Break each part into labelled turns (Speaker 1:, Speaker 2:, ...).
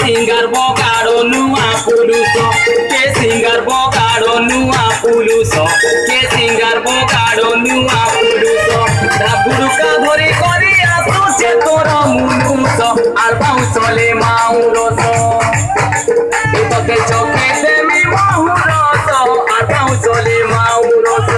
Speaker 1: singer बोकाडो नुआ पुलुस के singer बोकाडो नुआ पुलुस के सिंगर बोकाडो नुआ पुलुस डाबुरु का धरी करी आसु से तोर मुनुस आर बाउसले माउरस तोके चोके देमी माउरस are बाउसले माउरस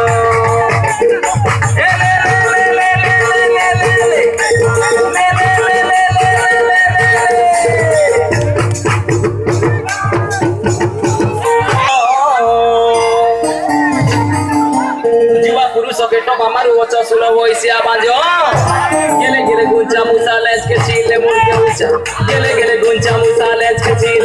Speaker 1: Mamaru wacha sura voisia banjo gele gele guncha musa lech ke chile mun ke ucha gele gele guncha musa lech ke chile